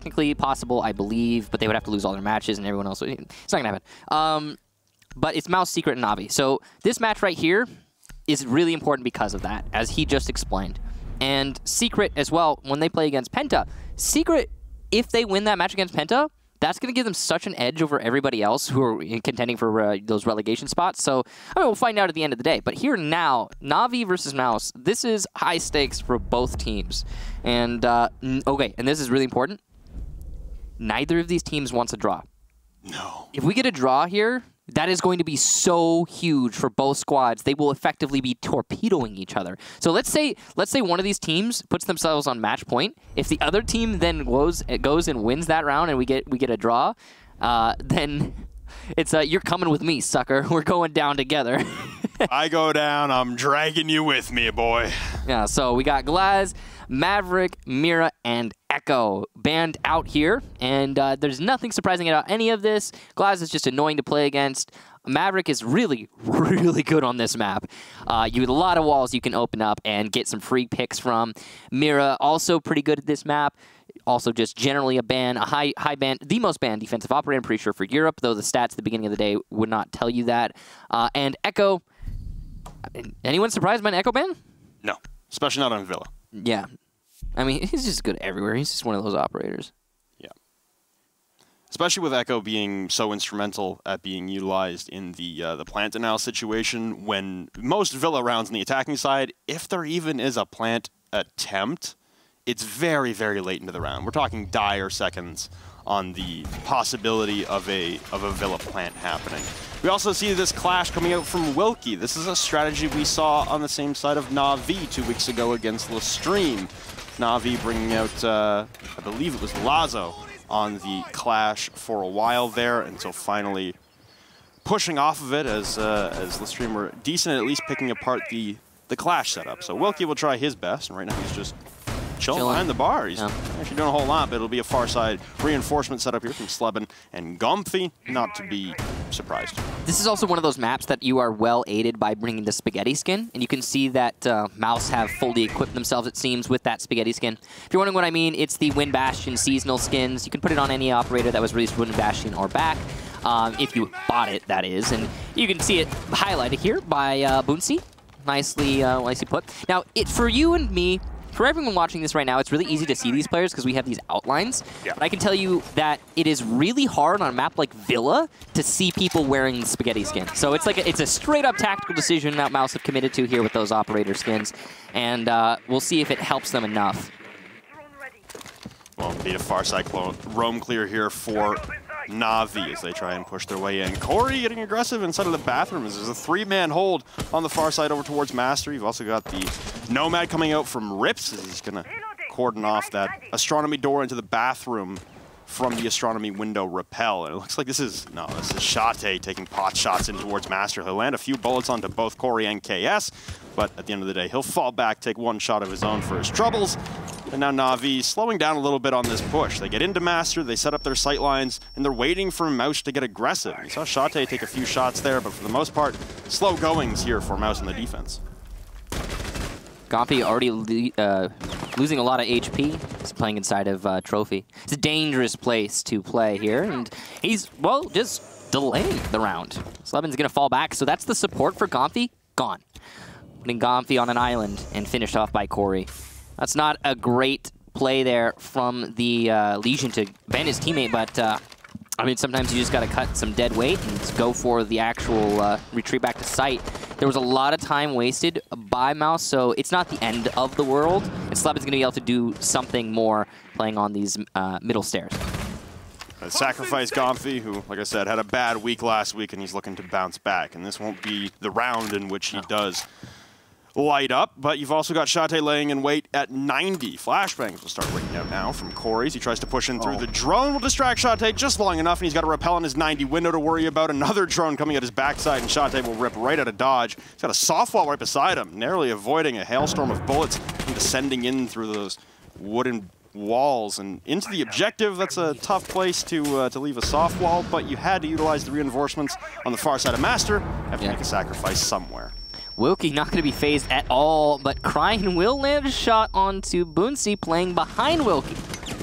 technically possible, I believe, but they would have to lose all their matches and everyone else. It's not going to happen. But it's Mouz, Secret, and NaVi. So this match right here is really important because of that, as he just explained. And Secret as well, when they play against Penta, Secret, if they win that match against Penta, that's going to give them such an edge over everybody else who are contending for those relegation spots. So, I mean, we'll find out at the end of the day. But here now, NaVi versus Mouz, this is high stakes for both teams. And, okay, and this is really important. Neither of these teams wants a draw. No. If we get a draw here, that is going to be so huge for both squads. They will effectively be torpedoing each other. So let's say one of these teams puts themselves on match point. If the other team then goes and wins that round and we get a draw, then it's you're coming with me, sucker. We're going down together. I go down, I'm dragging you with me, boy. Yeah, so we got Glaz, Maverick, Mira, and Echo banned out here, and there's nothing surprising about any of this. Glaz is just annoying to play against. Maverick is really, really good on this map. You have a lot of walls you can open up and get some free picks from. Mira, also pretty good at this map. Also just generally a ban, a high ban, the most banned defensive operator, I'm pretty sure, for Europe, though the stats at the beginning of the day would not tell you that. And Echo, anyone surprised by an Echo ban? No, especially not on Villa. Yeah. I mean, he's just good everywhere. He's just one of those operators. Yeah. Especially with Echo being so instrumental at being utilized in the plant denial situation, when most Villa rounds on the attacking side, if there even is a plant attempt, it's very, very late into the round. We're talking dire seconds on the possibility of a Villa plant happening. We also see this clash coming out from Wilkie. This is a strategy we saw on the same side of NaVi 2 weeks ago against Lestream. NaVi bringing out, I believe it was Lazo on the clash for a while there, until finally pushing off of it as Lestream were decent at least picking apart the clash setup. So Wilkie will try his best, and right now he's just chilling behind the bar. He's actually doing a whole lot, but it'll be a far side reinforcement setup here from Slebin and Gomfy, not to be surprised. This is also one of those maps that you are well aided by bringing the spaghetti skin, and you can see that Mouz have fully equipped themselves, it seems, with that spaghetti skin. If you're wondering what I mean, it's the Wind Bastion seasonal skins. You can put it on any operator that was released Wind Bastion or back, if you bought it, that is. And you can see it highlighted here by Boonsy. Nicely put. Now, for you and me, for everyone watching this right now, it's really easy to see these players because we have these outlines. Yeah. But I can tell you that it is really hard on a map like Villa to see people wearing spaghetti skin. So it's like it's a straight-up tactical decision that Mouz have committed to here with those operator skins, and we'll see if it helps them enough. Well, need a far side roam clear here for NaVi as they try and push their way in. Corey getting aggressive inside of the bathroom as there's a 3-man hold on the far side over towards Master. You've also got the Nomad coming out from Rips as he's going to cordon off that astronomy door into the bathroom from the astronomy window rappel. And it looks like this is Shate taking pot shots in towards Master. He'll land a few bullets onto both Corey and KS, but at the end of the day, he'll fall back, take one shot of his own for his troubles. And now NaVi slowing down a little bit on this push. They get into Master, they set up their sight lines, and they're waiting for Mouz to get aggressive. You saw Shate take a few shots there, but for the most part, slow goings here for Mouz in the defense. Gomfy already losing a lot of HP. He's playing inside of Trophy. It's a dangerous place to play here, and he's, well, just delaying the round. Slebin's going to fall back, so that's the support for Gomfy gone. Putting Gomfy on an island and finished off by Corey. That's not a great play there from the Legion to ban his teammate, but I mean, sometimes you just got to cut some dead weight and go for the actual retreat back to site. There was a lot of time wasted by Mouz, so it's not the end of the world. And Slebin's going to be able to do something more playing on these middle stairs. Sacrifice Gomfy, who, like I said, had a bad week last week, and he's looking to bounce back. And this won't be the round in which he does light up, but you've also got Shate laying in wait at 90. Flashbangs will start ringing out now from Corey's. He tries to push in through the drone, will distract Shate just long enough, and he's got a rappel on his 90 window to worry about. Another drone coming at his backside, and Shate will rip right out of dodge. He's got a soft wall right beside him, narrowly avoiding a hailstorm of bullets and descending in through those wooden walls and into the objective. That's a tough place to leave a soft wall, but you had to utilize the reinforcements on the far side of Master. Have to make a sacrifice somewhere. Wilkie not going to be phased at all, but Crying will land a shot onto Boonsy playing behind Wilkie.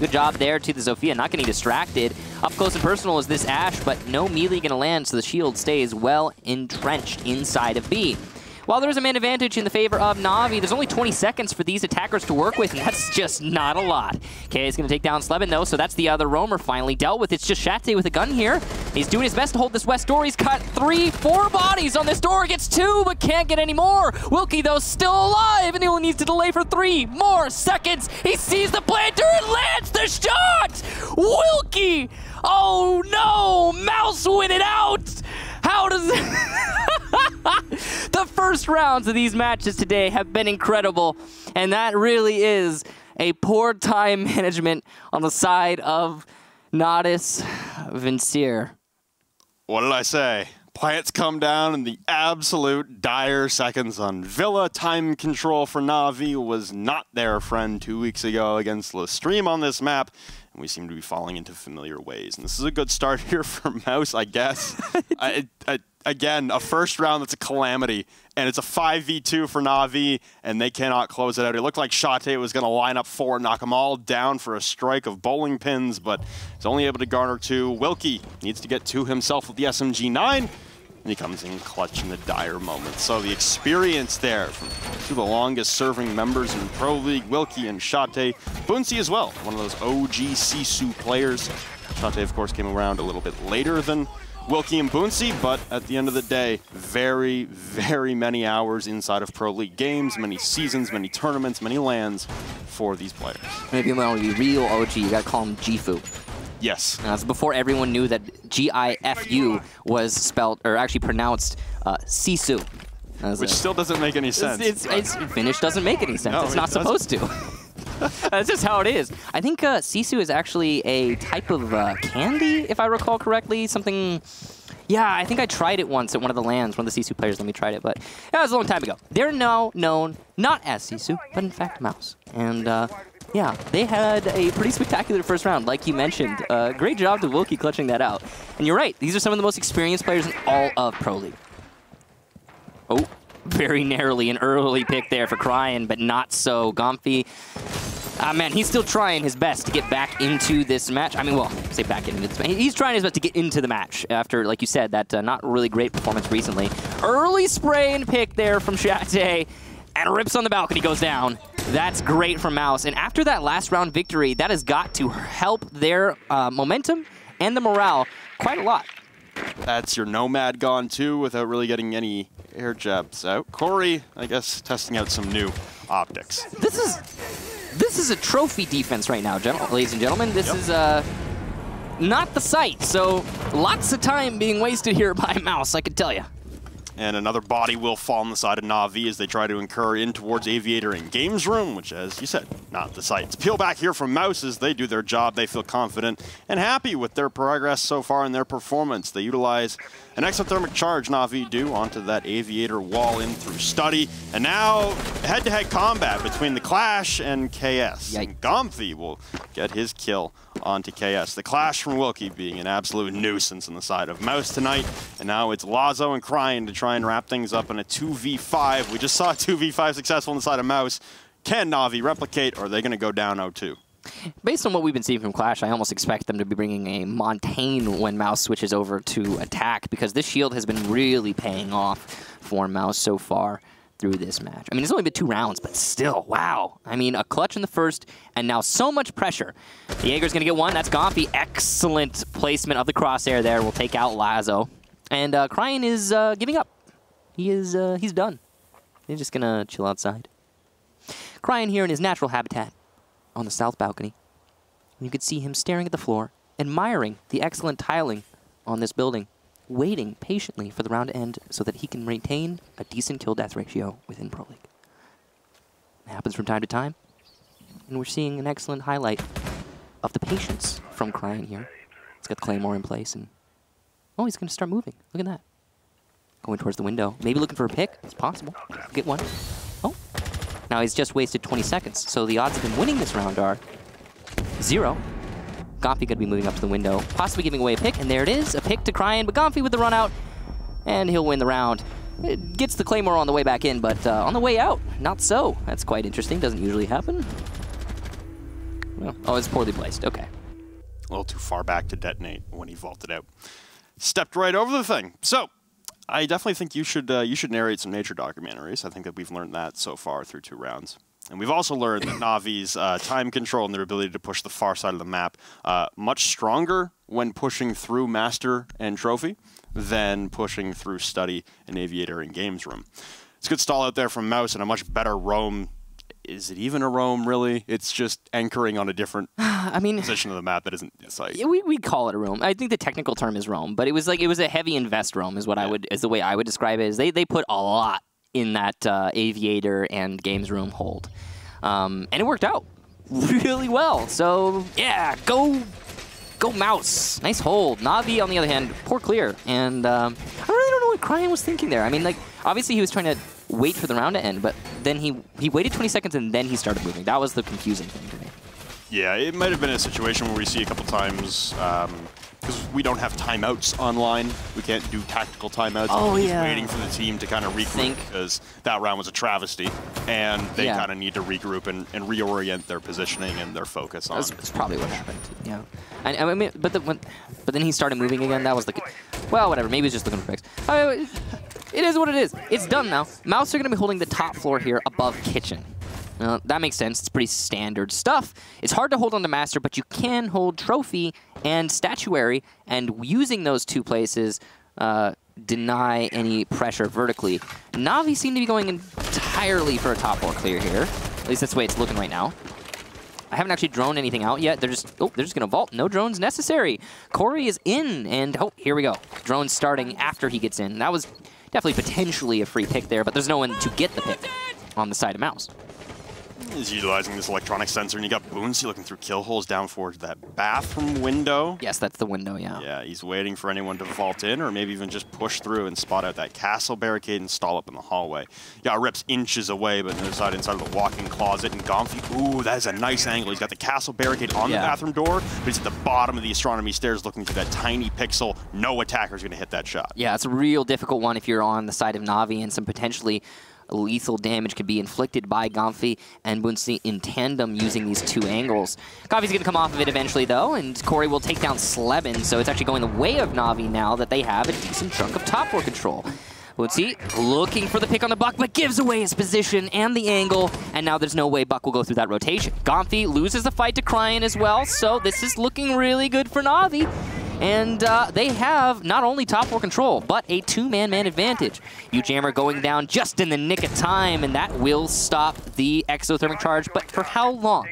Good job there to the Zofia, not getting distracted. Up close and personal is this Ashe, but no melee gonna land, so the shield stays well entrenched inside of B. While there is a man advantage in the favor of NaVi, there's only 20 seconds for these attackers to work with, and that's just not a lot. K is going to take down Slevin, though, so that's the other roamer finally dealt with. It's just Shate with a gun here. He's doing his best to hold this west door. He's got 3-4 bodies on this door. Gets 2, but can't get any more. Wilkie, though, still alive, and he only needs to delay for 3 more seconds. He sees the planter and lands the shot! Wilkie! Oh, no! Mouse win it out! How does The first rounds of these matches today have been incredible, and that really is a poor time management on the side of Natus Vincere. What did I say? Plants come down in the absolute dire seconds on Villa. Time control for NaVi was not their friend 2 weeks ago against Lestream on this map. And we seem to be falling into familiar ways. And this is a good start here for Mouz, I guess. Again, a first round that's a calamity. And it's a 5v2 for NaVi, and they cannot close it out. It looked like Shate was going to line up 4, knock them all down for a strike of bowling pins, but he's only able to garner 2. Wilkie needs to get 2 himself with the SMG-9. And he comes in clutch in the dire moments. So the experience there from 2 of the longest serving members in Pro League, Wilkie and Shate. Boonsey as well, one of those OG Sisu players. Shate, of course, came around a little bit later than Wilkie and Boonsey, but at the end of the day, very, very many hours inside of Pro League games, many seasons, many tournaments, many lands for these players. Maybe you want to be real OG, you gotta call him Gifu. Yes. So before everyone knew that Gifu was spelled, or actually pronounced, Sisu. Which still doesn't make any sense. It's Finnish doesn't make any sense. No, it's not supposed to. That's just how it is. I think Sisu is actually a type of candy, if I recall correctly. Something... Yeah, I think I tried it once at one of the lands. One of the Sisu players let me try it, but that was a long time ago. They're now known not as Sisu, but in fact Mouz. And yeah, they had a pretty spectacular first round, like you mentioned. Great job to Wilkie clutching that out. And you're right, these are some of the most experienced players in all of Pro League. Oh, very narrowly an early pick there for Cryan, but not so Gomfy. Man, he's still trying his best to get back into this match. I mean, well, say back into this match. He's trying his best to get into the match after, like you said, that not really great performance recently. Early spray and pick there from Shate, and rips on the balcony, goes down. That's great from Mouz. And after that last round victory, that has got to help their momentum and the morale quite a lot. That's your Nomad gone too without really getting any air jabs out. Corey, I guess, testing out some new optics. This is a trophy defense right now, ladies and gentlemen. This is not the site, so lots of time being wasted here by Mouz, I can tell you. And another body will fall on the side of NaVi as they try to incur in towards Aviator and Games Room, which, as you said, not the site. It's peel back here from Mouz as they do their job. They feel confident and happy with their progress so far in their performance. They utilize an exothermic charge, NaVi do, onto that Aviator wall in through Study. And now, head-to-head combat between the Clash and KS. And Gomfy will get his kill onto KS. The Clash from Wilkie being an absolute nuisance on the side of Mouz tonight. And now it's Lazo and Cryan to try and wrap things up in a 2v5. We just saw a 2v5 successful on the side of Mouz. Can NaVi replicate, or are they going to go down 0-2? Based on what we've been seeing from Clash, I almost expect them to be bringing a Montaigne when Mouz switches over to attack, because this shield has been really paying off for Mouz so far through this match. I mean, it's only been 2 rounds, but still, wow. I mean, a clutch in the first, and now so much pressure. The Jaeger's going to get 1. That's Gomfy. Excellent placement of the crosshair there. Will take out Lazo. And Cryan is giving up. He's done. He's just going to chill outside. Cryan here in his natural habitat on the south balcony. And you can see him staring at the floor, admiring the excellent tiling on this building, waiting patiently for the round to end so that he can maintain a decent kill-death ratio within Pro League. It happens from time to time, and we're seeing an excellent highlight of the patience from Cryan here. He's got the Claymore in place, and oh, he's going to start moving. Look at that. Going towards the window. Maybe looking for a pick. It's possible. Get one. Oh. Now he's just wasted 20 seconds, so the odds of him winning this round are 0. Gomfy going to be moving up to the window, possibly giving away a pick, and there it is, a pick to Cryan, but Gomfy with the run out, and he'll win the round. It gets the Claymore on the way back in, but on the way out, not so. That's quite interesting, doesn't usually happen. Oh, it's poorly placed. Okay. A little too far back to detonate when he vaulted out. Stepped right over the thing. So, I definitely think you should narrate some nature documentaries. I think that we've learned that so far through 2 rounds. And we've also learned that NaVi's time control and their ability to push the far side of the map much stronger when pushing through Master and Trophy than pushing through Study and Aviator and Games Room. It's a good stall out there from Mouz and a much better roam. Is it even a roam, really? It's just anchoring on a different position of the map that isn't the site. Yeah, we call it a roam. I think the technical term is roam, but it was a heavy invest roam is what is the way I would describe it. Is they put a lot in that Aviator and Games Room hold. And it worked out really well. So, yeah, go Mouz. Nice hold. NaVi, on the other hand, poor clear. And I really don't know what Cryan was thinking there. I mean, like, obviously he was trying to wait for the round to end, but then he waited 20 seconds and then he started moving. That was the confusing thing to me. Yeah, it might have been a situation where we see a couple times, because we don't have timeouts online. We can't do tactical timeouts. Oh, He's yeah. waiting for the team to kind of regroup because that round was a travesty, and they kind of need to regroup and reorient their positioning and their focus on. That's probably what happened. Yeah, I mean, but then he started moving again. That was well, whatever. Maybe he's just looking for picks. It is what it is. It's done now. Mouz are going to be holding the top floor here above kitchen. That makes sense. It's pretty standard stuff. It's hard to hold on to Master, but you can hold Trophy and Statuary, and using those 2 places deny any pressure vertically. NaVi seem to be going entirely for a top 4 clear here. At least that's the way it's looking right now. I haven't actually droned anything out yet. They're just going to vault. No drones necessary. Corey is in, and here we go. Drone starting after he gets in. That was definitely potentially a free pick there, but there's no one to get the pick on the side of Mouz. He's utilizing this electronic sensor, and you got Boonsy looking through kill holes down towards that bathroom window. Yes, that's the window, yeah. Yeah, he's waiting for anyone to vault in, or maybe even just push through and spot out that castle barricade and stall up in the hallway. Yeah, Rip's inches away, but inside of the walk-in closet, and Gomfy, ooh, that is a nice angle. He's got the castle barricade on the bathroom door, but he's at the bottom of the astronomy stairs looking through that tiny pixel. No attacker's going to hit that shot. Yeah, it's a real difficult one if you're on the side of NaVi, and some potentially lethal damage could be inflicted by Gomfy and Boonsy in tandem using these 2 angles. Gomfy's going to come off of it eventually, though, and Corey will take down Slebin, so it's actually going the way of NaVi now that they have a decent chunk of top 4 control. Boonsy looking for the pick on the Buck, but gives away his position and the angle, and now there's no way Buck will go through that rotation. Gomfy loses the fight to Cryan as well, so this is looking really good for NaVi. And they have not only top 4 control, but a 2-man advantage. Ujammer going down just in the nick of time, and that will stop the exothermic charge, but for how long?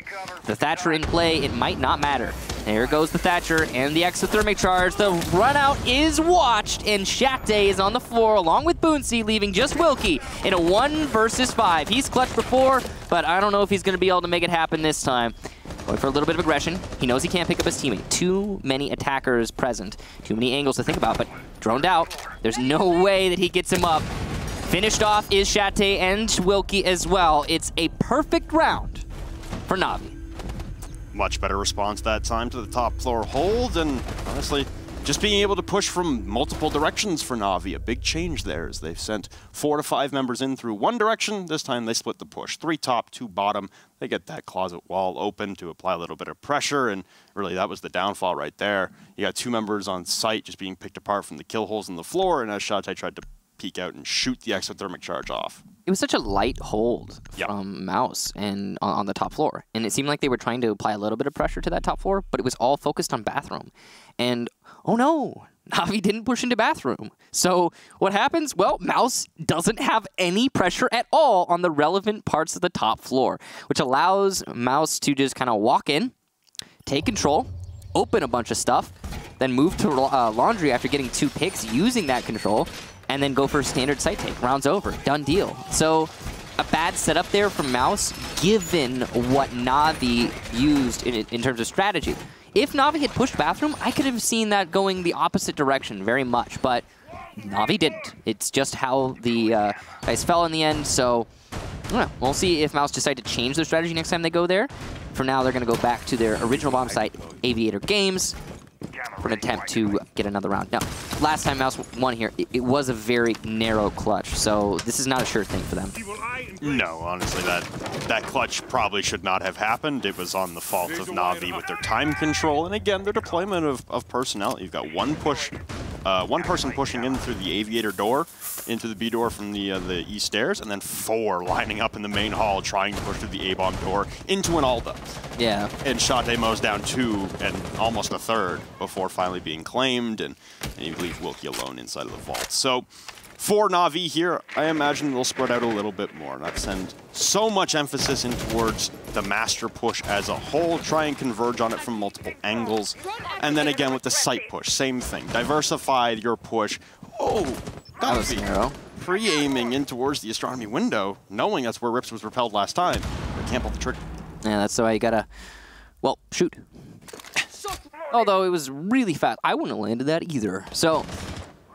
The Thatcher in play, it might not matter. There goes the Thatcher and the exothermic charge. The run out is watched, and Shate is on the floor along with Boonsy, leaving just Wilkie in a 1 versus 5. He's clutched before, but I don't know if he's going to be able to make it happen this time. Going for a little bit of aggression. He knows he can't pick up his teammate. Too many attackers present. Too many angles to think about, but droned out. There's no way that he gets him up. Finished off is Shate and Wilkie as well. It's a perfect round for NaVi. Much better response that time to the top floor hold, and honestly, just being able to push from multiple directions for NaVi, a big change there as they've sent 4 to 5 members in through one direction. This time they split the push. 3 top, 2 bottom. They get that closet wall open to apply a little bit of pressure, and really that was the downfall right there. You got 2 members on site just being picked apart from the kill holes in the floor, and as Shate tried to peek out and shoot the exothermic charge off. It was such a light hold from Mouz and on the top floor, and it seemed like they were trying to apply a little bit of pressure to that top floor, but it was all focused on bathroom. And oh no, NaVi didn't push into bathroom. So what happens? Well, Mouz doesn't have any pressure at all on the relevant parts of the top floor, which allows Mouz to just kind of walk in, take control, open a bunch of stuff, then move to laundry after getting 2 picks using that control, and then go for a standard site take. Round's over. Done deal. So a bad setup there from Mouz, given what NaVi used in terms of strategy. If NaVi had pushed bathroom, I could have seen that going the opposite direction very much, but NaVi didn't. It's just how the guys fell in the end, so I don't know. We'll see if Mouz decide to change their strategy next time they go there. For now, they're going to go back to their original bomb site, Aviator Games. for an attempt to get another round. Now, last time Mouse won here, it was a very narrow clutch, so this is not a sure thing for them. No, honestly, that clutch probably should not have happened. It was on the fault of NaVi with their time control, and again, their deployment of personnel. You've got one person pushing in through the aviator door into the B door from the east stairs, and then 4 lining up in the main hall trying to push through the A-bomb door into an Alda. Yeah. And Shate mows down 2 and almost a third before finally being claimed, and you leave Wilkie alone inside of the vault. So for NaVi here, I imagine they'll spread out a little bit more, not send so much emphasis in towards the master push as a whole, try and converge on it from multiple angles. And then again with the site push, same thing. Diversify your push. Oh, that was narrow. Pre-aiming in towards the astronomy window, knowing that's where Rips was repelled last time. But can't pull the trigger. Yeah, that's why you gotta, well, shoot. Although it was really fast. I wouldn't have landed that either. So,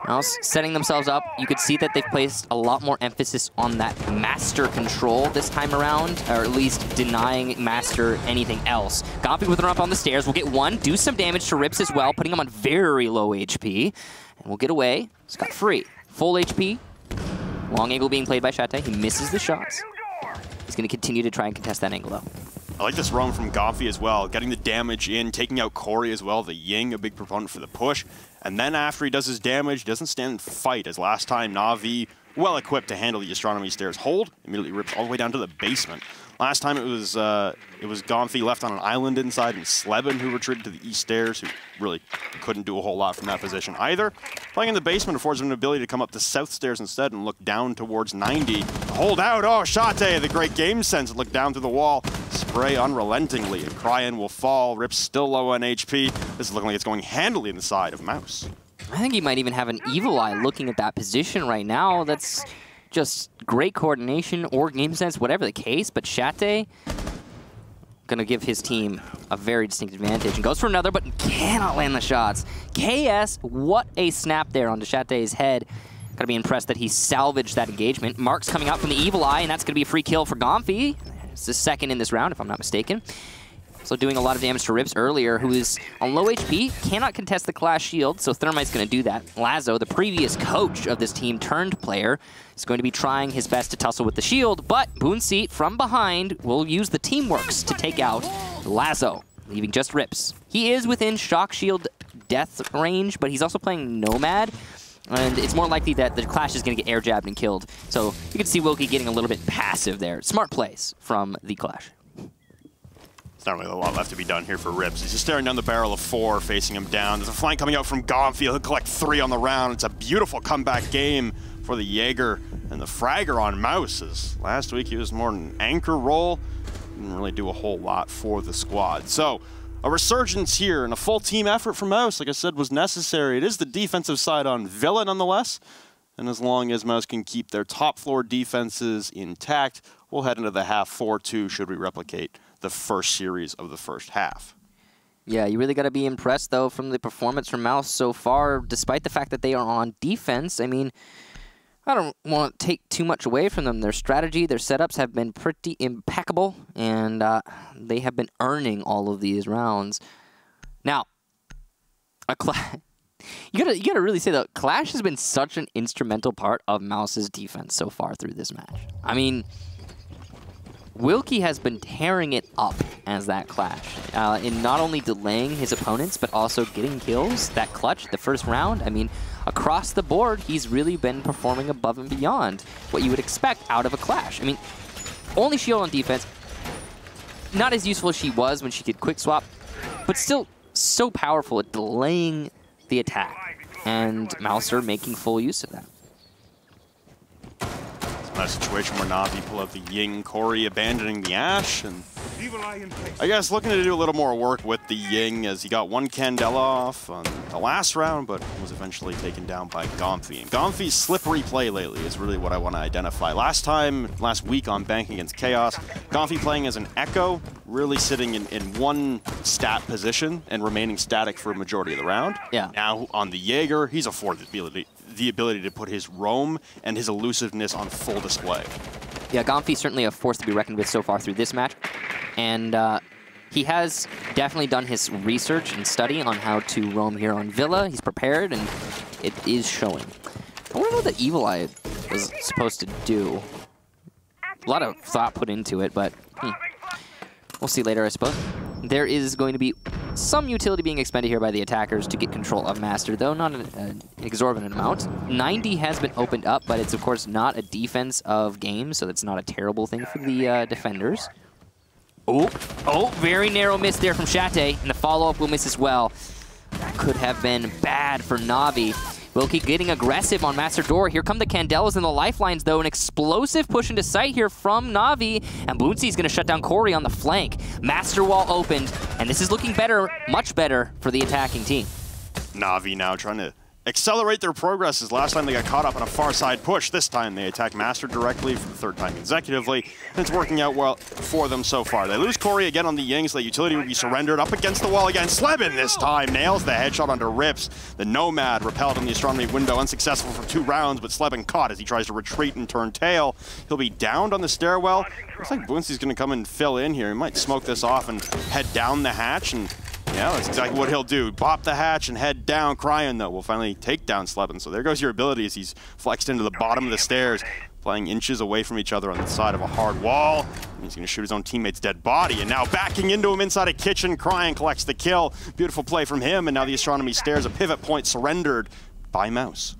Mouse setting themselves up. You could see that they've placed a lot more emphasis on that master control this time around, or at least denying master anything else. Gompy with a run up on the stairs. We'll get one, do some damage to Rips as well, putting him on very low HP. And we'll get away. Scot-free. Full HP. Long angle being played by Shate. He misses the shots. He's going to continue to try and contest that angle, though. I like this roam from Gompy as well, getting the damage in, taking out Corey as well, the Ying, a big proponent for the push. And then after he does his damage, he doesn't stand and fight, as last time NaVi, well equipped to handle the astronomy stairs hold, immediately rips all the way down to the basement. Last time it was Gompy left on an island inside, and Sleben who retreated to the east stairs, who really couldn't do a whole lot from that position either. Playing in the basement affords him an ability to come up the south stairs instead and look down towards 90. Hold out, oh, Shate, the great game sense, look down through the wall. Spray unrelentingly. Cryan will fall. Rip's still low on HP. This is looking like it's going handily in the side of Mouz. I think he might even have an evil eye looking at that position right now. That's just great coordination or game sense, whatever the case. But Shate going to give his team a very distinct advantage. And goes for another, but cannot land the shots. KS, what a snap there onto Shate's head. Got to be impressed that he salvaged that engagement. Mark's coming out from the evil eye, and that's going to be a free kill for Gompy. It's the second in this round, if I'm not mistaken. So doing a lot of damage to Rips earlier, who is on low HP, cannot contest the Clash Shield, so Thermite's going to do that. Lazo, the previous coach of this team turned player, is going to be trying his best to tussle with the shield, but Boonseat from behind will use the Teamworks to take out Lazo, leaving just Rips. He is within Shock Shield death range, but he's also playing Nomad, and it's more likely that the Clash is going to get air jabbed and killed. So you can see Wilkie getting a little bit passive there. Smart plays from the Clash. There's not really a lot left to be done here for Rips. He's just staring down the barrel of 4, facing him down. There's a flank coming out from Gompy. He'll collect 3 on the round. It's a beautiful comeback game for the Jaeger and the Fragger on Mouz. Last week he was more an anchor role. Didn't really do a whole lot for the squad. So a resurgence here and a full team effort from Mouz, like I said, was necessary. It is the defensive side on Villa nonetheless. And as long as Mouz can keep their top floor defenses intact, we'll head into the half 4-2 should we replicate the first series of the first half. Yeah, you really got to be impressed, though, from the performance from Mouz so far, despite the fact that they are on defense. I mean, I don't want to take too much away from them. Their strategy, their setups have been pretty impeccable, and they have been earning all of these rounds. Now, you gotta really say that Clash has been such an instrumental part of Mouse's defense so far through this match. I mean, Wilkie has been tearing it up as that Clash, in not only delaying his opponents, but also getting kills. That clutch, the first round, I mean, across the board, he's really been performing above and beyond what you would expect out of a Clash. I mean, only shield on defense, not as useful as she was when she could quick swap, but still so powerful at delaying the attack, and Mouser making full use of that. A situation where NaVi pull out the Ying, Corey abandoning the Ashe, and I guess looking to do a little more work with the Ying as he got 1 Candela off on the last round, but was eventually taken down by Gompy. And Gompy's slippery play lately is really what I want to identify. Last week on Bank against Chaos, Gompy playing as an Echo, really sitting in one stat position and remaining static for a majority of the round. Yeah. Now on the Jaeger, he's afforded the ability to put his roam and his elusiveness on full display. Yeah, Gompy's certainly a force to be reckoned with so far through this match. And he has definitely done his research and study on how to roam here on Villa. He's prepared, and it is showing. I wonder what the Evil Eye was supposed to do. A lot of thought put into it, but we'll see later, I suppose. There is going to be some utility being expended here by the attackers to get control of Master, though not an exorbitant amount. 90 has been opened up, but it's, of course, not a defense of game, so that's not a terrible thing for the defenders. Oh, very narrow miss there from Shate, and the follow-up will miss as well. That could have been bad for NaVi. Will keep getting aggressive on Master Door. Here come the Candelas and the Lifelines, though. An explosive push into sight here from NaVi, and Boonsy's going to shut down Corey on the flank. Master Wall opened, and this is looking better, much better for the attacking team. NaVi now trying to accelerate their progress, as last time they got caught up on a far side push. This time they attack Master directly for the third time consecutively, and it's working out well for them so far. They lose Corey again on the Ying, so the utility will be surrendered. Up against the wall again, Slebin this time nails the headshot onto Rips. The Nomad repelled on the Astronomy window, unsuccessful for 2 rounds, but Slebin caught as he tries to retreat and turn tail. He'll be downed on the stairwell. Looks like Boonsy's going to come and fill in here. He might smoke this off and head down the hatch, and yeah, that's exactly what he'll do. Bop the hatch and head down. Cryon, though, will finally take down Slebin. So there goes your ability as he's flexed into the bottom of the stairs, playing inches away from each other on the side of a hard wall. And he's going to shoot his own teammate's dead body. And now backing into him inside a kitchen. Cryon collects the kill. Beautiful play from him. And now the Astronomy stairs, a pivot point surrendered by Mouz.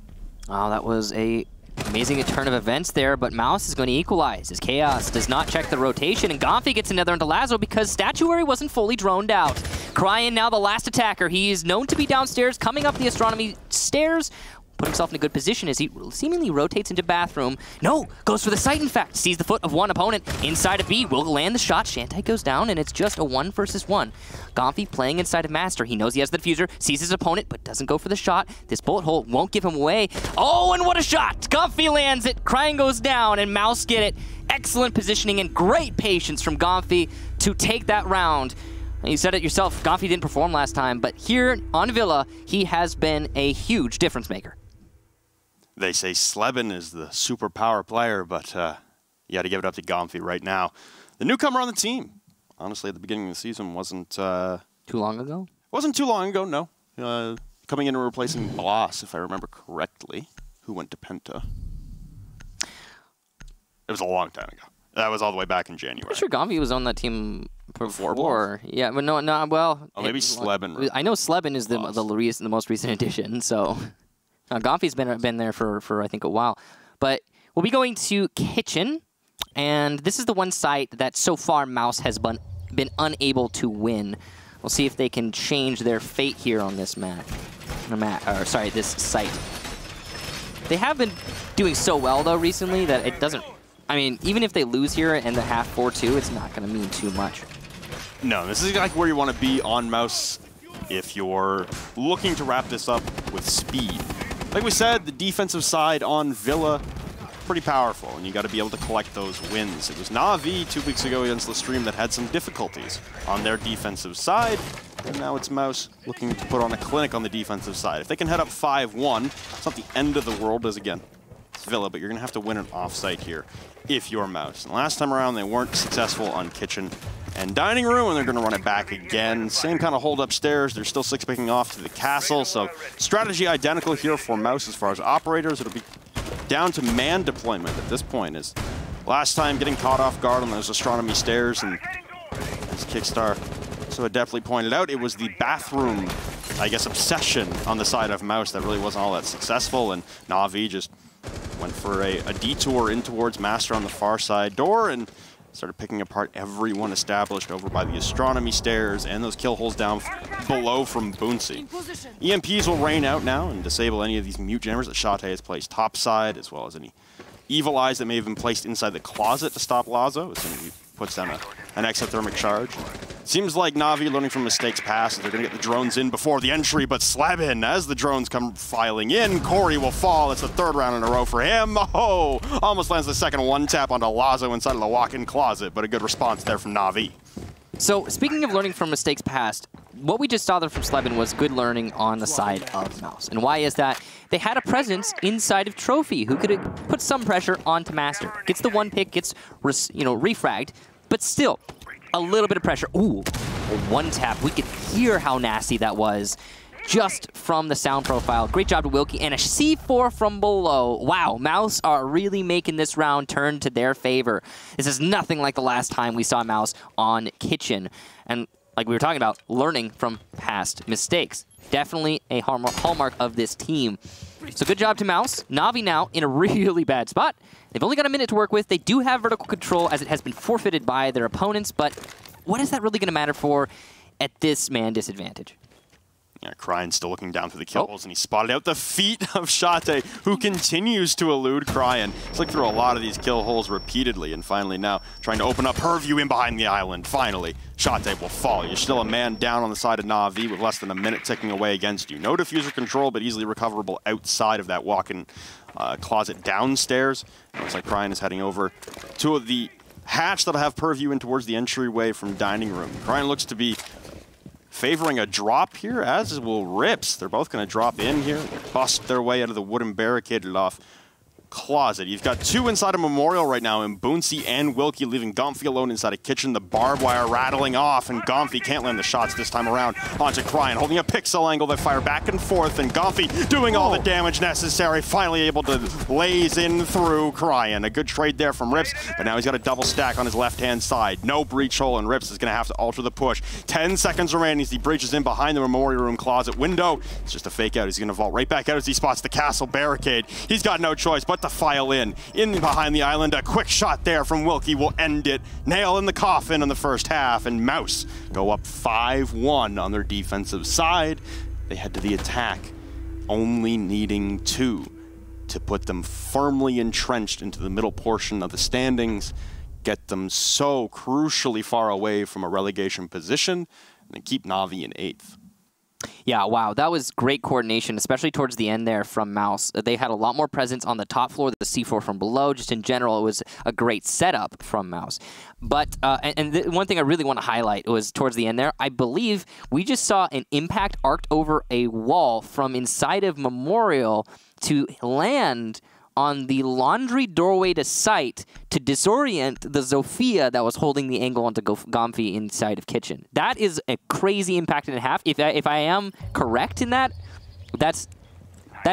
Oh, that was a amazing turn of events there, but Mouz is going to equalize as Chaos does not check the rotation, and Gomfi gets another into Lazo because Statuary wasn't fully droned out. Cryon now the last attacker. He is known to be downstairs, coming up the Astronomy stairs, put himself in a good position as he seemingly rotates into bathroom. No, goes for the site, in fact. Sees the foot of one opponent inside of B. Will land the shot. Shantae goes down, and it's just a 1 versus 1. Gomfi playing inside of Master. He knows he has the diffuser, sees his opponent, but doesn't go for the shot. This bullet hole won't give him away. Oh, and what a shot! Gomfi lands it. Cryon goes down, and Mouz get it. Excellent positioning and great patience from Gomfi to take that round. You said it yourself, Gomfi didn't perform last time, but here on Villa, he has been a huge difference maker. They say Slebin is the superpower player, but you got to give it up to Gomfi right now. The newcomer on the team, honestly, at the beginning of the season wasn't too long ago? Wasn't too long ago, no. Coming in and replacing Bloss, if I remember correctly, who went to Penta. It was a long time ago. That was all the way back in January. I'm sure Gomfi was on that team before. Yeah, but no, well. Oh, maybe Slebin. I know Slebin is the most recent addition, so. Gomfi's been there for I think a while, but we'll be going to Kitchen, and this is the one site that so far Mouz has been unable to win. We'll see if they can change their fate here on this this site. They have been doing so well though recently that it doesn't. I mean, even if they lose here and the half 4-2, it's not going to mean too much. No, this is like where you want to be on Mouz if you're looking to wrap this up with speed. Like we said, the defensive side on Villa, pretty powerful, and you got to be able to collect those wins. It was NaVi 2 weeks ago against the stream that had some difficulties on their defensive side, and now it's Mouz looking to put on a clinic on the defensive side. If they can head up 5-1, it's not the end of the world, as again, it's Villa, but you're going to have to win an offsite here if you're Mouz. And last time around, they weren't successful on Kitchen and Dining Room, and they're going to run it back again. Same kind of hold upstairs. They're still 6-picking off to the castle, so strategy identical here for Mouz as far as operators. It'll be down to man deployment at this point, as last time getting caught off guard on those Astronomy stairs, and as Kickstar so adeptly pointed out, it was the bathroom, I guess, obsession on the side of Mouz that really wasn't all that successful, and NaVi just went for a detour in towards Master on the far side door, and started picking apart everyone established over by the Astronomy stairs and those kill holes down below from Boonsy. EMPs will rain out now and disable any of these mute jammers that Shate has placed topside, as well as any Evil Eyes that may have been placed inside the closet to stop Lazo as soon as he puts down an exothermic charge. Seems like NaVi learning from mistakes past. They're going to get the drones in before the entry, but Slebin, as the drones come filing in, Corey will fall. It's the 3rd round in a row for him. Oh, almost lands the second one-tap onto Lazo inside of the walk-in closet, but a good response there from NaVi. So, speaking of learning from mistakes past, what we just saw there from Slebin was good learning on the side of Mouz. And why is that? They had a presence inside of Trophy who could put some pressure onto Master. Gets the one pick, gets refragged, but still, a little bit of pressure. Ooh, one tap. We could hear how nasty that was just from the sound profile. Great job to Wilkie, and a C4 from below. Wow, Mouz are really making this round turn to their favor. This is nothing like the last time we saw Mouz on Kitchen. And like we were talking about, learning from past mistakes. Definitely a hallmark of this team. So good job to Mouz. NaVi now in a really bad spot. They've only got a minute to work with. They do have vertical control as it has been forfeited by their opponents, but what is that really going to matter for at this man disadvantage? Yeah, Cryan still looking down through the kill holes, and he spotted out the feet of Shate, who continues to elude Cryan. He's looked through a lot of these kill holes repeatedly, and finally now trying to open up her view in behind the island. Finally, Shate will fall. You're still a man down on the side of NaVi with less than a minute ticking away against you. No diffuser control, but easily recoverable outside of that walk-in closet downstairs. It looks like Cryan is heading over to the hatch that'll have purview in towards the entryway from dining room. Cryan looks to be favoring a drop here, as will Rips. They're both going to drop in here, bust their way out of the wooden barricaded off closet. You've got two inside a Memorial right now, in Boonsy and Wilkie, leaving Gomfi alone inside a kitchen. The barbed wire rattling off, and Gomfi can't land the shots this time around. Onto Cryan, holding a pixel angle. They fire back and forth, and Gomfi doing all the damage necessary, finally able to laze in through Cryan. A good trade there from Rips, but now he's got a double stack on his left-hand side. No breach hole, and Rips is going to have to alter the push. 10 seconds remaining as he breaches in behind the Memorial Room closet window. It's just a fake out. He's going to vault right back out as he spots the castle barricade. He's got no choice but to file in behind the island. A quick shot there from Wilkie will end it. Nail in the coffin on the first half, and Mouz go up 5-1 on their defensive side. They head to the attack, only needing 2 to put them firmly entrenched into the middle portion of the standings, get them so crucially far away from a relegation position, and keep NaVi in 8th. Yeah, wow, that was great coordination, especially towards the end there from Mouz. They had a lot more presence on the top floor, the C4 from below. Just in general, it was a great setup from Mouz. But, one thing I really want to highlight was towards the end there, I believe we just saw an impact arced over a wall from inside of Memorial to land on the laundry doorway to site to disorient the Zofia that was holding the angle onto Gomfi inside of kitchen. That is a crazy impact and a half. If I am correct in that, that's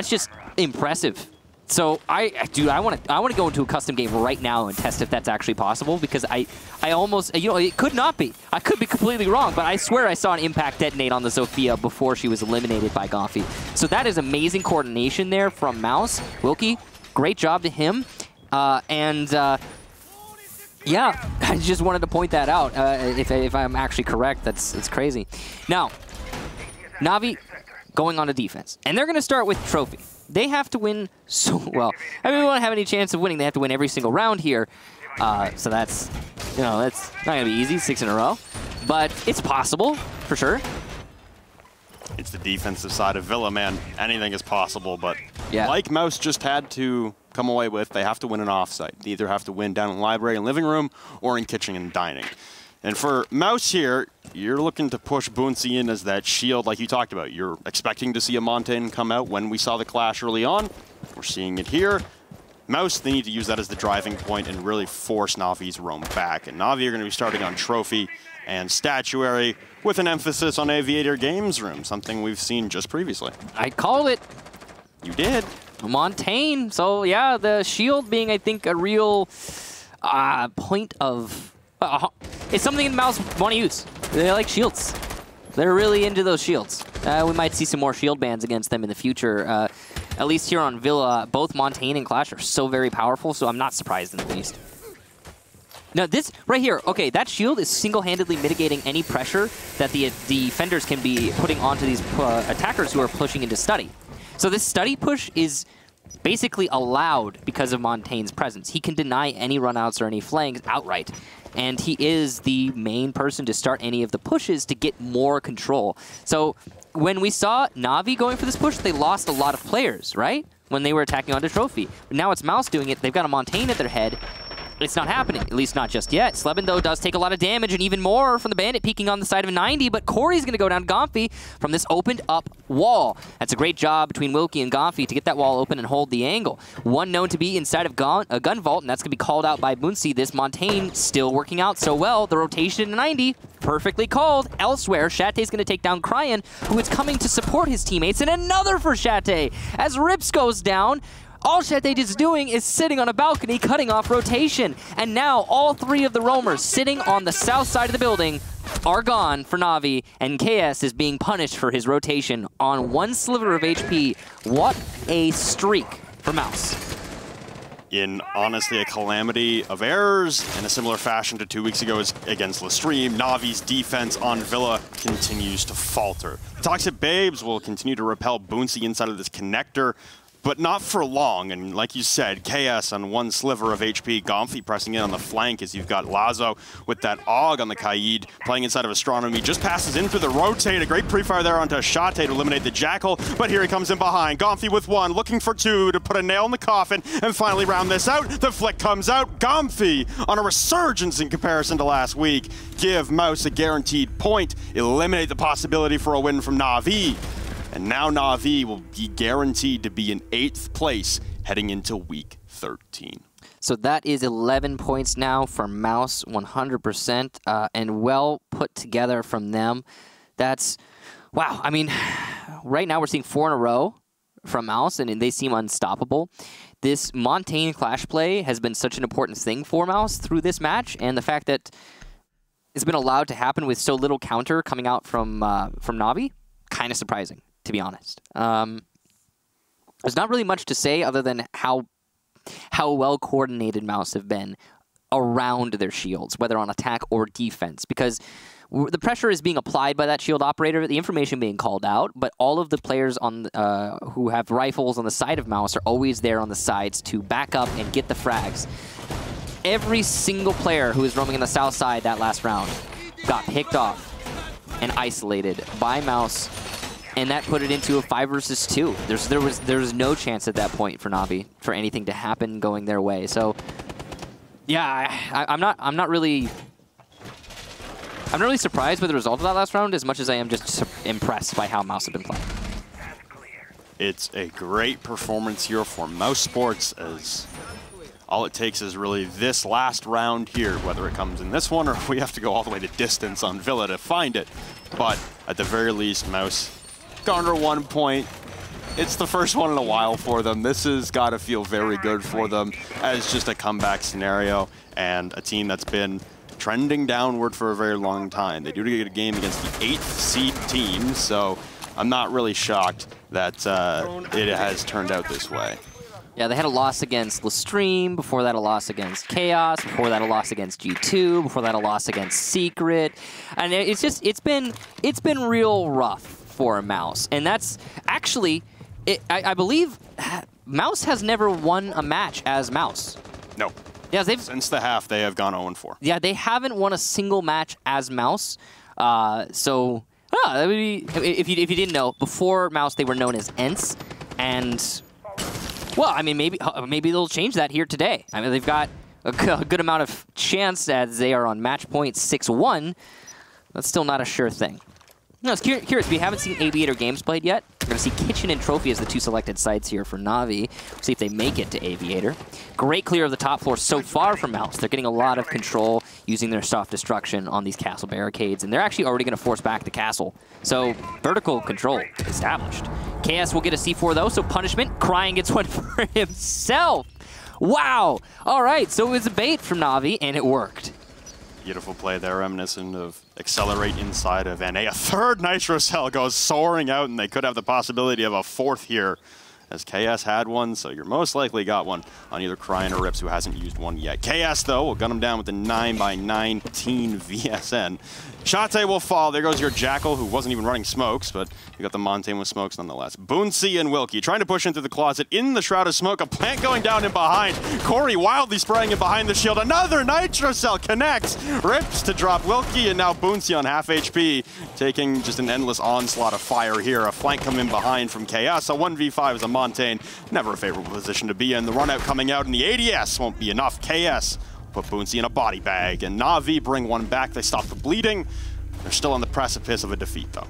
just impressive. So I want to go into a custom game right now and test if that's actually possible, because I almost, it could not be. I could be completely wrong, but I swear I saw an impact detonate on the Zofia before she was eliminated by Gomfi. So that is amazing coordination there from Mouz. Wilkie, great job to him. Yeah, I just wanted to point that out. If I'm actually correct, it's crazy. Now, NaVi going on to defense, and they're going to start with Trophy. They have to win so well. I mean, we won't have any chance of winning. They have to win every single round here. So that's, that's not going to be easy, 6 in a row. But it's possible, for sure. It's the defensive side of Villa, man. Anything is possible, but yeah, like Mouz just had to come away with, they have to win an offsite. They either have to win down in the library and living room or in kitchen and dining. And for Mouz here, you're looking to push Boonsy in as that shield like you talked about. You're expecting to see a Montaigne come out when we saw the clash early on. We're seeing it here. Mouz, they need to use that as the driving point and really force NaVi's roam back. And NaVi are going to be starting on Trophy and Statuary with an emphasis on Aviator Games Room, something we've seen just previously. I called it. You did. Montaigne. So, yeah, the shield being, I think, a real point of... it's something that Mouz want to use. They like shields. They're really into those shields. We might see some more shield bans against them in the future. At least here on Villa, both Montaigne and Clash are so very powerful, so I'm not surprised in the least. Now this right here, okay, that shield is single-handedly mitigating any pressure that the defenders can be putting onto these attackers who are pushing into study. So this study push is basically allowed because of Montaigne's presence. He can deny any runouts or any flanks outright. And he is the main person to start any of the pushes to get more control. So when we saw NaVi going for this push, they lost a lot of players, right? When they were attacking onto Trophy. But now it's Mouz doing it. They've got a Montaigne at their head. it's not happening, at least not just yet. Sleben, though, does take a lot of damage, and even more from the Bandit peeking on the side of a 90, but Corey's going to go down Gomfi from this opened up wall. That's a great job between Wilkie and Gomfi to get that wall open and hold the angle. One known to be inside of a gun vault, and that's going to be called out by Mounzi. This Montaigne still working out so well. The rotation to 90, perfectly called. Elsewhere, Shate's going to take down Cryan, who is coming to support his teammates, and another for Shate. As Rips goes down, all Shate is doing is sitting on a balcony, cutting off rotation. And now all three of the roamers sitting on the south side of the building are gone for NaVi, and KS is being punished for his rotation on one sliver of HP. What a streak for Mouz. In honestly a calamity of errors in a similar fashion to 2 weeks ago against Lestream, NaVi's defense on Villa continues to falter. Toxic Babes will continue to repel Boonsy inside of this connector, but not for long. And like you said, KS on one sliver of HP, Gomfi pressing in on the flank as you've got Lazo with that AUG on the Kaid playing inside of Astronomy. Just passes in through the rotate. A great pre-fire there onto Shate to eliminate the Jackal, but here he comes in behind. Gomfi with one, looking for two to put a nail in the coffin and finally round this out. The flick comes out. Gomfi on a resurgence in comparison to last week. Give Mouz a guaranteed point. Eliminate the possibility for a win from NaVi. And now NaVi will be guaranteed to be in 8th place heading into week 13. So that is 11 points now for Mouz, 100%, and well put together from them. That's, wow, I mean, right now we're seeing 4 in a row from Mouz, and they seem unstoppable. This Montaigne clash play has been such an important thing for Mouz through this match, and the fact that it's been allowed to happen with so little counter coming out from NaVi, kind of surprising, to be honest. There's not really much to say other than how well coordinated Mouz have been around their shields, whether on attack or defense, because the pressure is being applied by that shield operator, the information being called out, but all of the players on who have rifles on the side of Mouz are always there on the sides to back up and get the frags. Every single player who was roaming on the south side that last round got picked off and isolated by Mouz, and that put it into a 5 versus 2. There was no chance at that point for NaVi for anything to happen going their way. So yeah, I'm not really surprised with the result of that last round as much as I am just impressed by how Mouz have been playing. It's a great performance here for Mousesports, as all it takes is really this last round here, whether it comes in this one or we have to go all the way to distance on Villa to find it. But at the very least, Mouz garner 1 point. It's the first one in a while for them. This has got to feel very good for them as just a comeback scenario and a team that's been trending downward for a very long time. They do get a game against the 8th seed team, so I'm not really shocked that it has turned out this way. Yeah, they had a loss against Lestream, before that a loss against Chaos, before that a loss against G2, before that a loss against Secret. And it's been real rough for Mouz. And that's actually, I believe Mouz has never won a match as Mouz. No. Yeah, since the half, they have gone 0-4. Yeah, they haven't won a single match as Mouz. So, that would be, if you didn't know, before Mouz, they were known as Ents. And, well, I mean, maybe they'll change that here today. I mean, they've got a good amount of chance as they are on match point 6-1. That's still not a sure thing. No, I was curious. We haven't seen Aviator games played yet. We're going to see Kitchen and Trophy as the 2 selected sites here for NaVi. We'll see if they make it to Aviator. Great clear of the top floor so far from Mouz. They're getting a lot of control using their soft destruction on these castle barricades, and they're actually already going to force back the castle. So vertical control established. KS will get a C4 though, so punishment. Cryan gets one for himself. Wow. All right, so it was a bait from NaVi, and it worked. Beautiful play there, reminiscent of Accelerate inside of NA. A third Nitro Cell goes soaring out, and they could have the possibility of a 4th here, as KS had one, so you're most likely got one on either Cryan or Rips, who hasn't used one yet. KS, though, will gun him down with the 9x19 VSN. Shate will fall. There goes your Jackal, who wasn't even running smokes, but you got the Montaigne with smokes nonetheless. Boonsy and Wilkie trying to push into the closet in the Shroud of Smoke. A plant going down in behind. Corey wildly spraying in behind the shield. Another Nitro Cell connects. Rips to drop Wilkie, and now Boonsy on half HP, taking just an endless onslaught of fire here. A flank coming behind from Chaos. A 1v5 is a Montaigne. Never a favorable position to be in. The run out coming out, and the ADS won't be enough. KS put Vincere in a body bag, and NaVi bring one back. They stop the bleeding. They're still on the precipice of a defeat, though.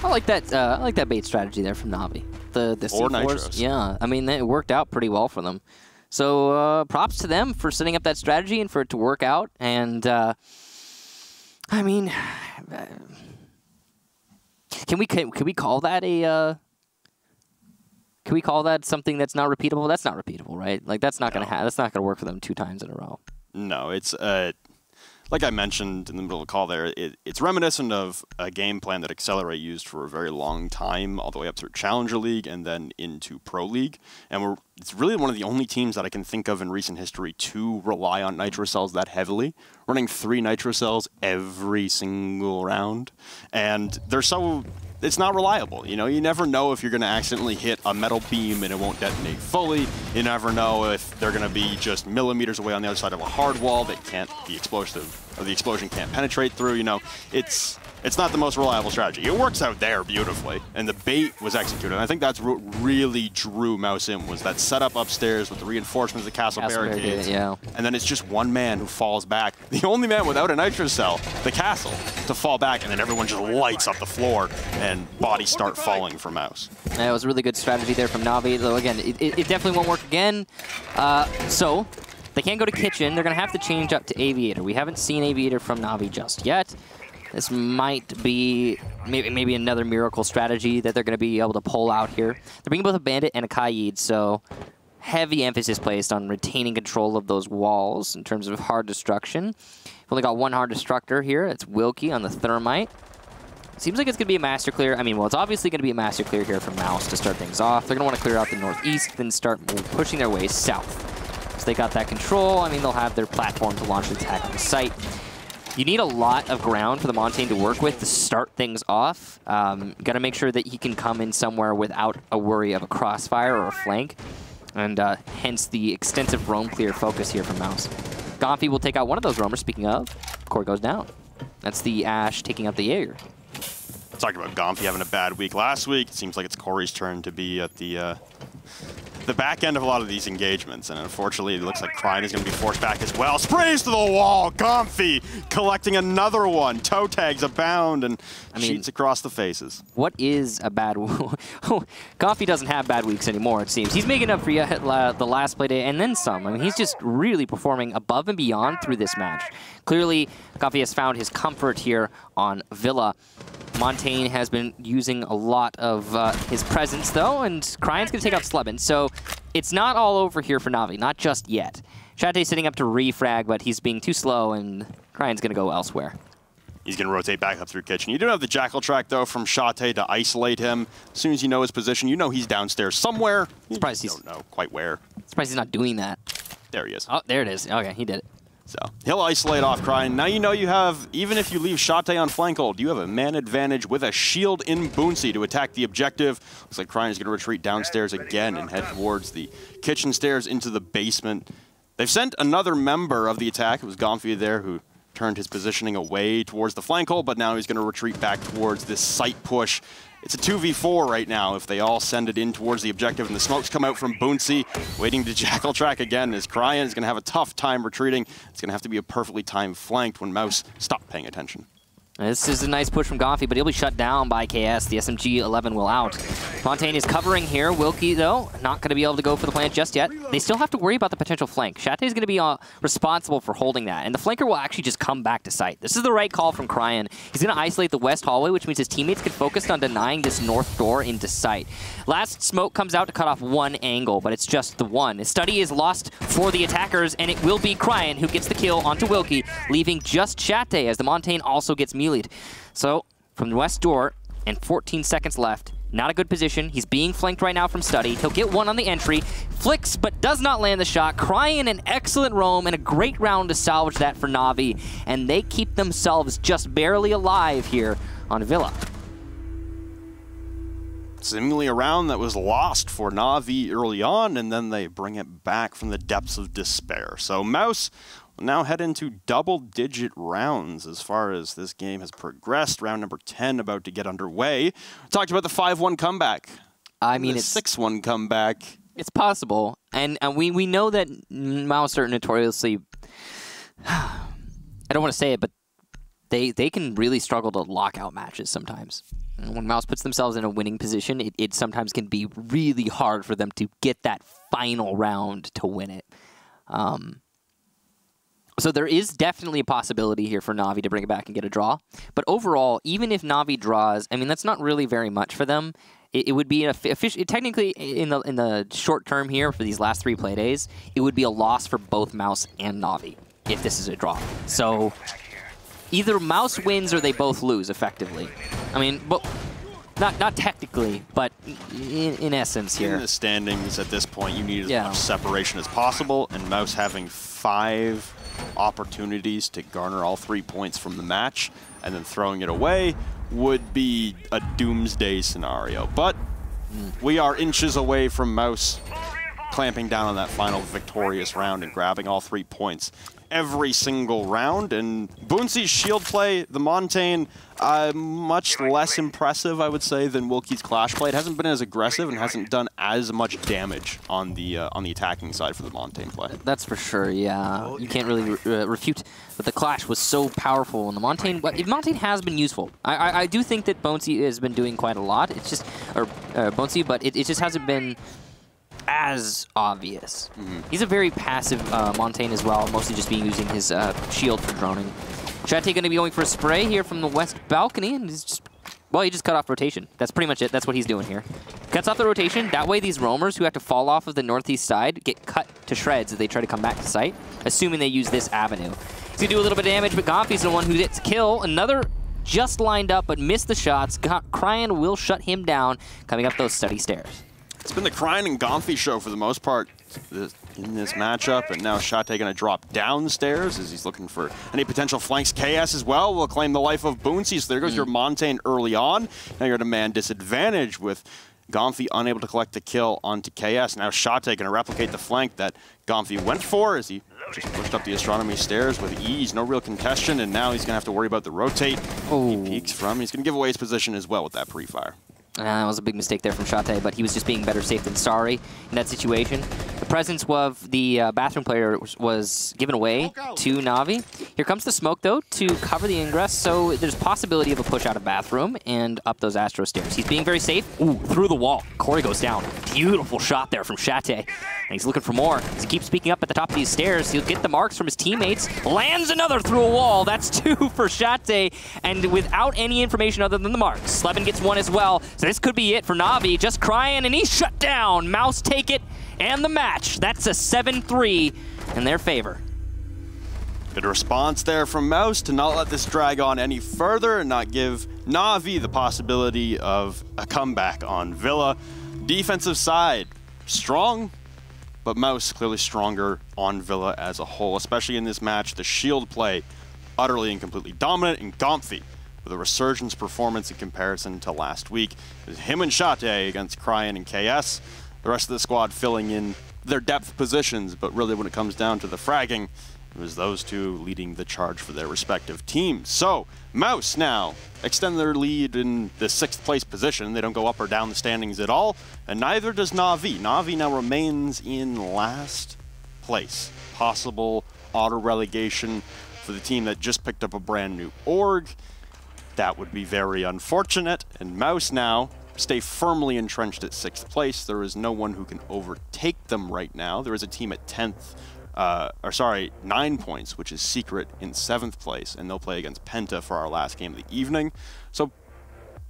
I like that bait strategy there from NaVi. The or C4s, Nitros. yeah. I mean, it worked out pretty well for them. So props to them for setting up that strategy and for it to work out. And I mean, can we call that a? Can we call that something that's not repeatable? That's not repeatable, right? Like that's not gonna work for them 2 times in a row. No, it's like I mentioned in the middle of the call there, it's reminiscent of a game plan that Accelerate used for a very long time, all the way up through Challenger League and then into Pro League. And it's really one of the only teams that I can think of in recent history to rely on Nitro Cells that heavily, running 3 Nitro Cells every single round. And they're so... It's not reliable. You know, you never know if you're going to accidentally hit a metal beam and it won't detonate fully. You never know if they're going to be just millimeters away on the other side of a hard wall that the explosion can't penetrate through. You know, it's not the most reliable strategy. It works out there beautifully, and the bait was executed. And I think that's what really drew Mouz in, was that setup upstairs with the reinforcements, the castle barricades, yeah. And then it's just one man who falls back. The only man without a Nitro Cell, the castle, to fall back, and then everyone just lights up the floor, and bodies start falling for Mouz. Yeah, it was a really good strategy there from NaVi, though again, it definitely won't work again. So they can't go to Kitchen. They're going to have to change up to Aviator. We haven't seen Aviator from NaVi just yet. This might be maybe another miracle strategy that they're going to be able to pull out here. They're bringing both a Bandit and a Kaid, so heavy emphasis placed on retaining control of those walls in terms of hard destruction. We've only got one hard destructor here. It's Wilkie on the Thermite. Seems like it's going to be a master clear. I mean, well, it's obviously going to be a master clear here from Mouz to start things off. They're going to want to clear out the northeast, then start pushing their way south. So they got that control. I mean, they'll have their platform to launch an attack on the site. You need a lot of ground for the Montaigne to work with to start things off. Got to make sure that he can come in somewhere without a worry of a crossfire or a flank. And hence the extensive roam clear focus here from Mouz. Gonfi will take out one of those roamers. Speaking of, core goes down. That's the Ash taking out the Jaeger. Talking about Gonfi having a bad week last week, it seems like it's Corey's turn to be at the back end of a lot of these engagements, and unfortunately it looks like Cryin is going to be forced back as well. Sprays to the wall, Gonfi collecting another one. Toe tags abound and sheets across the faces. What is a bad Gonfi doesn't have bad weeks anymore, it seems. He's making up for the last play day and then some. I mean, he's just really performing above and beyond through this match. Clearly, Gonfi has found his comfort here on Villa. Montaigne has been using a lot of his presence, though, and Cryan's going to take out Slebin. So it's not all over here for NaVi, not just yet. Shate's sitting up to refrag, but he's being too slow, and Cryan's going to go elsewhere. He's going to rotate back up through Kitchen. You do have the Jackal track, though, from Shate to isolate him. As soon as you know his position, you know he's downstairs somewhere. You just don't know quite where. Surprised he's not doing that. There he is. Oh, there it is. Okay, he did it. So he'll isolate off Cryin. Now you know you have, even if you leave Shate on flank hold, you have a man advantage with a shield in Vincere to attack the objective. Looks like Cryin is going to retreat downstairs again and head towards the kitchen stairs into the basement. They've sent another member of the attack. It was Gonfi there who turned his positioning away towards the flank hold, but now he's going to retreat back towards this site push. It's a 2v4 right now if they all send it in towards the objective, and the smokes come out from Vincere, waiting to Jackal track again as Cryin is going to have a tough time retreating. It's going to have to be a perfectly timed flank when Mouz stopped paying attention. This is a nice push from Gonfi, but he'll be shut down by KS. The SMG-11 will out. Montaigne is covering here. Wilkie, though, not going to be able to go for the plant just yet. They still have to worry about the potential flank. Shate is going to be responsible for holding that, and the flanker will actually just come back to site. This is the right call from Cryin. He's going to isolate the west hallway, which means his teammates can focus on denying this north door into site. Last smoke comes out to cut off one angle, but it's just the one. His study is lost for the attackers, and it will be Cryin who gets the kill onto Wilkie, leaving just Shate as the Montaigne also gets meleeed. So, from the west door, and 14 seconds left, not a good position. He's being flanked right now from Study. He'll get one on the entry, flicks, but does not land the shot. Cryin an excellent roam and a great round to salvage that for NaVi, and they keep themselves just barely alive here on Villa. Seemingly a round that was lost for NaVi early on, and then they bring it back from the depths of despair. So Mouz will now head into double-digit rounds as far as this game has progressed. Round number 10 about to get underway. We talked about the 5-1 comeback. I mean, it's 6-1 comeback. It's possible, and we know that Mouz are notoriously I don't want to say it, but they can really struggle to lock out matches sometimes. And when Mouz puts themselves in a winning position, it sometimes can be really hard for them to get that final round to win it. So there is definitely a possibility here for NaVi to bring it back and get a draw. But overall, even if NaVi draws, I mean, that's not really very much for them. It would be technically in the short term here for these last 3 play days, it would be a loss for both Mouz and NaVi if this is a draw. So either Mouz wins or they both lose effectively. I mean, but not technically, but in essence here. In the standings at this point, you need as much separation as possible, and Mouz having 5 opportunities to garner all 3 points from the match and then throwing it away would be a doomsday scenario. But we are inches away from Mouz clamping down on that final victorious round and grabbing all 3 points every single round. And Boonsi's shield play, the Montaigne, much less impressive, I would say, than Wilkie's Clash play. It hasn't been as aggressive and hasn't done as much damage on the attacking side for the Montaigne play. That's for sure, yeah. You can't really refute that the Clash was so powerful. And the Montaigne, Montaigne has been useful. I do think that Bonesy has been doing quite a lot. It's just, Bonesy, but it just hasn't been as obvious. He's a very passive Montaigne as well, mostly just being using his shield for droning. Shate going to be going for a spray here from the west balcony, and he's just, well, he just cut off rotation. That's pretty much it. That's what he's doing here. Cuts off the rotation. That way these roamers who have to fall off of the northeast side get cut to shreds as they try to come back to site, assuming they use this avenue. He's going to do a little bit of damage, but Gomfi's the one who gets kill. Another just lined up, but missed the shots. Cryan will shut him down, coming up those steady stairs. It's been the Cryan and Gomfi show for the most part in this matchup, and now Shate going to drop downstairs as he's looking for any potential flanks. KS as well will claim the life of Boonsy, so there goes your Montaigne early on. Now you're at a man disadvantage with Gomfi unable to collect the kill onto KS. Now Shate going to replicate the flank that Gomfi went for as he just pushed up the astronomy stairs with ease, no real contestation, and now he's going to have to worry about the rotate he peeks from. He's going to give away his position as well with that pre-fire. That was a big mistake there from Shate, but he was just being better safe than sorry in that situation. The presence of the bathroom player was given away to NaVi. Here comes the smoke, though, to cover the ingress, so there's possibility of a push out of bathroom and up those Astro stairs. He's being very safe. Ooh, through the wall. Corey goes down. Beautiful shot there from Shate. And he's looking for more. As he keeps peeking up at the top of these stairs, he'll get the marks from his teammates. Lands another through a wall. That's 2 for Shate, and without any information other than the marks. Slevin gets 1 as well. So this could be it for NaVi. Just Cryan, and he's shut down. Mouz take it, and the match. That's a 7-3 in their favor. Good response there from Mouz to not let this drag on any further and not give NaVi the possibility of a comeback on Villa. Defensive side, strong, but Mouz clearly stronger on Villa as a whole, especially in this match. The shield play, utterly and completely dominant, and Gomfi with a resurgence performance in comparison to last week. It was him and Shate against Cryan and KS. The rest of the squad filling in their depth positions, but really when it comes down to the fragging, it was those two leading the charge for their respective teams. So, Mouz now extend their lead in the 6th place position. They don't go up or down the standings at all, and neither does NaVi. NaVi now remains in last place. Possible auto-relegation for the team that just picked up a brand new org. That would be very unfortunate, and Mouz now stay firmly entrenched at 6th place. There is no one who can overtake them right now. There is a team at 9 points, which is Secret in 7th place, and they'll play against Penta for our last game of the evening. So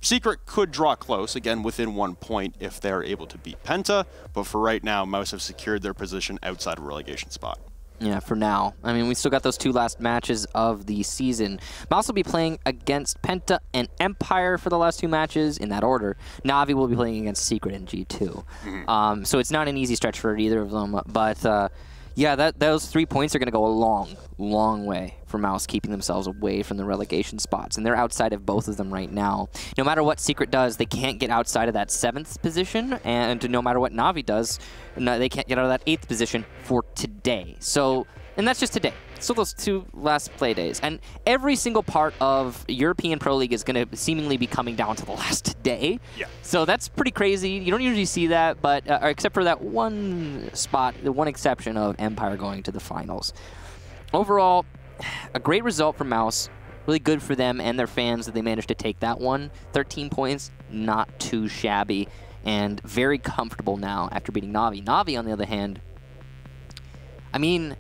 Secret could draw close, again within 1 point if they're able to beat Penta, but for right now, Mouz have secured their position outside of a relegation spot. Yeah, for now. I mean, we still got those 2 last matches of the season. Mouz will be playing against Penta and Empire for the last 2 matches in that order. NaVi will be playing against Secret and G2. So it's not an easy stretch for either of them, but yeah, those 3 points are going to go a long, long way for Mouz keeping themselves away from the relegation spots. And they're outside of both of them right now. No matter what Secret does, they can't get outside of that 7th position. And no matter what NaVi does, they can't get out of that 8th position for today. So, and that's just today. So those 2 last play days. And every single part of European Pro League is going to seemingly be coming down to the last day. Yeah. So that's pretty crazy. You don't usually see that, but except for that one spot, the one exception of Empire going to the finals. Overall, a great result for Mouz. Really good for them and their fans that they managed to take that one. 13 points, not too shabby, and very comfortable now after beating NaVi. NaVi, on the other hand, I mean,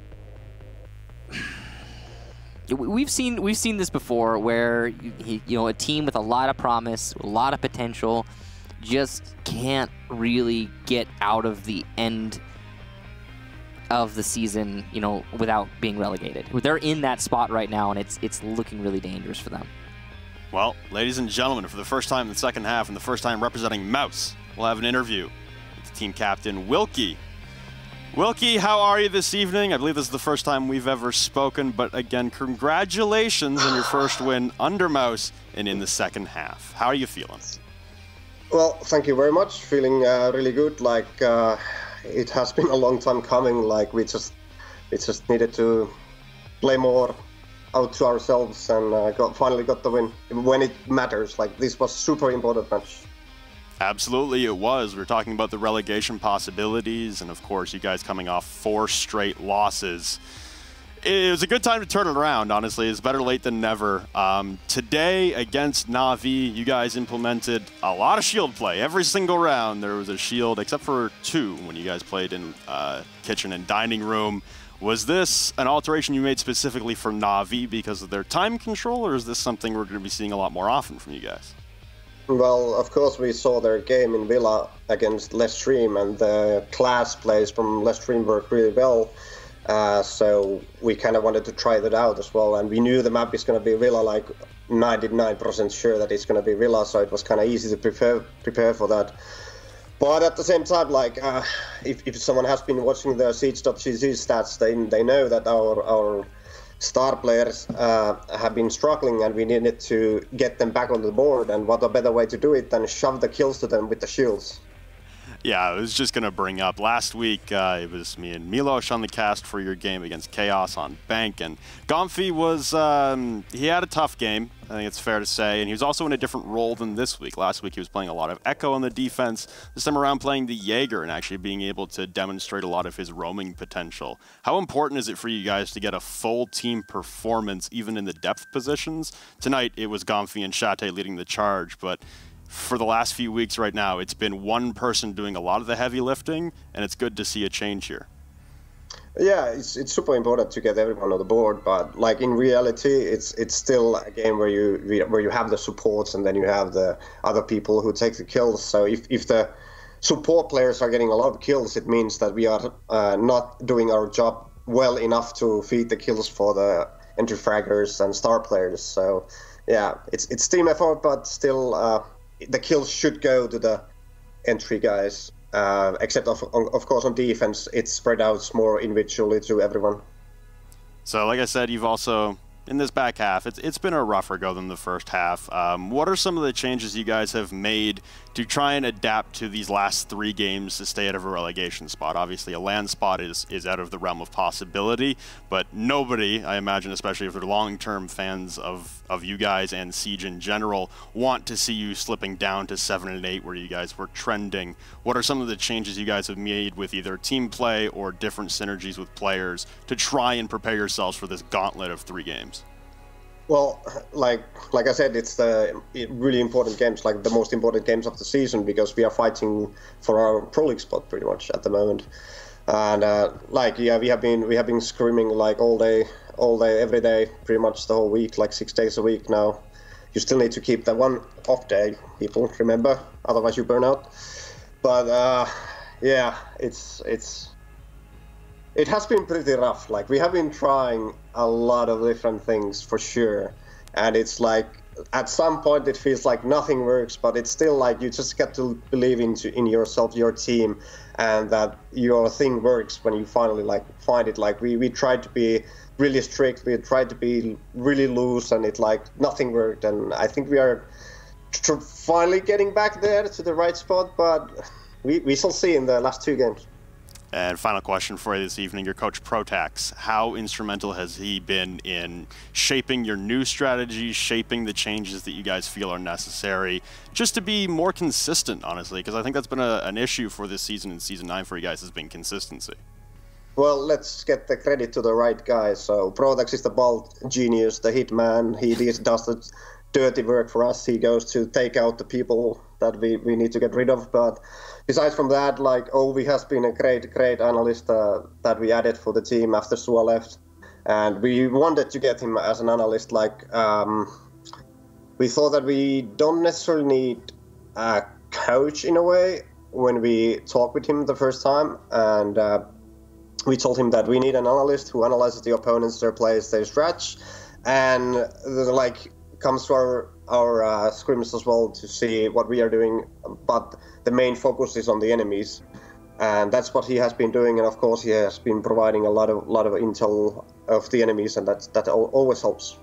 we've seen this before, where a team with a lot of promise, a lot of potential, just can't really get out of the end of the season, without being relegated. They're in that spot right now, and it's looking really dangerous for them. Well, ladies and gentlemen, for the first time in the second half and the first time representing Mouz, we'll have an interview with the team captain, Wilkie. Wilkie, how are you this evening? I believe this is the first time we've ever spoken, but again, congratulations on your first win under Mouz and in the second half. How are you feeling? Well, thank you very much. Feeling really good. It has been a long time coming. We just needed to play more out to ourselves, and finally got the win when it matters. This was super important match. Absolutely, it was. We were talking about the relegation possibilities, and of course, you guys coming off 4 straight losses. It was a good time to turn it around, honestly. It's better late than never. Today, against NaVi, you guys implemented a lot of shield play. Every single round, there was a shield, except for 2 when you guys played in kitchen and dining room. Was this an alteration you made specifically for NaVi because of their time control, or is this something we're going to be seeing a lot more often from you guys? Well, of course, we saw their game in Villa against Stream, and the class plays from Stream worked really well. So we kind of wanted to try that out as well, and we knew the map is going to be Villa, 99% sure that it's going to be Villa, so it was kind of easy to prepare for that. But at the same time, if someone has been watching the Siege.gg stats, they know that our star players have been struggling, and we needed to get them back on the board, and what a better way to do it than shove the kills to them with the shields. Yeah, I was just going to bring up, last week it was me and Milos on the cast for your game against Chaos on Bank, and Gomfi was, he had a tough game, I think it's fair to say, and he was also in a different role than this week. Last week he was playing a lot of Echo on the defense, this time around playing the Jaeger and actually being able to demonstrate a lot of his roaming potential. How important is it for you guys to get a full team performance even in the depth positions? Tonight it was Gomfi and Shate leading the charge, but for the last few weeks right now, it's been one person doing a lot of the heavy lifting, and it's good to see a change here. Yeah, it's super important to get everyone on the board, but in reality, it's still a game where you have the supports, and then you have the other people who take the kills. So if the support players are getting a lot of kills, it means that we are not doing our job well enough to feed the kills for the entry fraggers and star players. So yeah, it's team effort, but still the kills should go to the entry guys, except of course on defense it's spread out more individually to everyone. So like I said, you've also, in this back half, it's been a rougher go than the first half. What are some of the changes you guys have made to try and adapt to these last 3 games to stay out of a relegation spot? Obviously, a land spot is out of the realm of possibility, but nobody, I imagine, especially if they're long-term fans of you guys and Siege in general, want to see you slipping down to 7 and 8 where you guys were trending. What are some of the changes you guys have made with either team play or different synergies with players to try and prepare yourselves for this gauntlet of 3 games? Well, like I said, it's the really important games, the most important games of the season, because we are fighting for our Pro League spot pretty much at the moment. And yeah, we have been screaming all day, every day, pretty much the whole week, 6 days a week now. You still need to keep that one off day, people, remember, otherwise you burn out. But yeah, it has been pretty rough. We have been trying a lot of different things for sure, and it's at some point it feels like nothing works, but it's still you just get to believe in yourself, your team, and that your thing works when you finally find it. We tried to be really strict, we tried to be really loose, and it nothing worked, and I think we are finally getting back there to the right spot, but we shall see in the last 2 games. And final question for you this evening, your coach Protax, how instrumental has he been in shaping your new strategy, shaping the changes that you guys feel are necessary, just to be more consistent, honestly? Because I think that's been an issue for this season in Season 9 for you guys, has been consistency. Well, let's get the credit to the right guy. So Protex is the bald genius, the hitman. He does the dirty work for us. He goes to take out the people that we need to get rid of. But besides from that, like Ovi has been a great analyst that we added for the team after Sua left. And we wanted to get him as an analyst. Like we thought that we don't necessarily need a coach in a way when we talked with him the first time. And we told him that we need an analyst who analyzes the opponents, their plays, their stretch, and like comes to our scrims as well to see what we are doing. But the main focus is on the enemies, and that's what he has been doing. And of course, he has been providing a lot of intel of the enemies, and that always helps.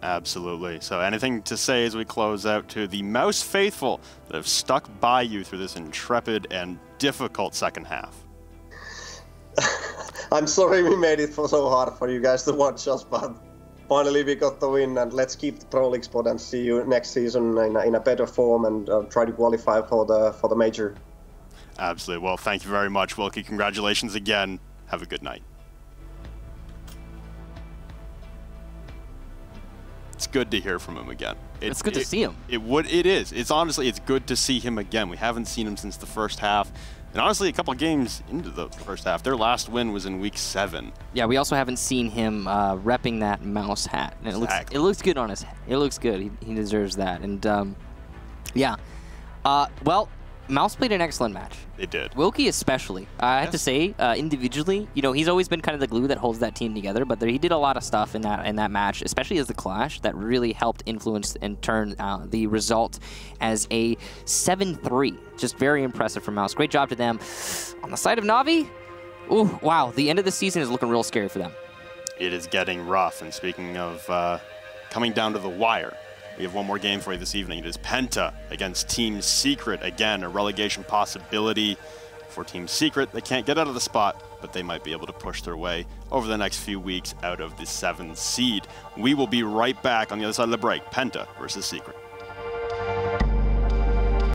Absolutely. So anything to say as we close out to the Mouse faithful that have stuck by you through this intrepid and difficult second half? I'm sorry we made it so hard for you guys to watch us, but finally we got the win, and let's keep the Pro League spot and see you next season in a better form and try to qualify for the major. Absolutely. Well, thank you very much, Wilkie. Congratulations again. Have a good night. It's good to hear from him again. It's good to see him. It is. It's honestly, it's good to see him again. We haven't seen him since the first half. And honestly, a couple of games into the first half. Their last win was in week 7. Yeah, we also haven't seen him repping that mouse hat. And Exactly. it looks good on his head. It looks good. He deserves that. And yeah. Well, Mouse played an excellent match. They did. Wilkie especially. I have to say, individually, you know, he's always been kind of the glue that holds that team together, but he did a lot of stuff in that match, especially as the Clash, that really helped influence and turn the result as a 7-3. Just very impressive from Mouse. Great job to them. On the side of NaVi, ooh, wow, the end of the season is looking real scary for them. It is getting rough. And speaking of coming down to the wire, we have one more game for you this evening. It is Penta against Team Secret. Again, a relegation possibility for Team Secret. They can't get out of the spot, but they might be able to push their way over the next few weeks out of the 7th seed. We will be right back on the other side of the break. Penta versus Secret.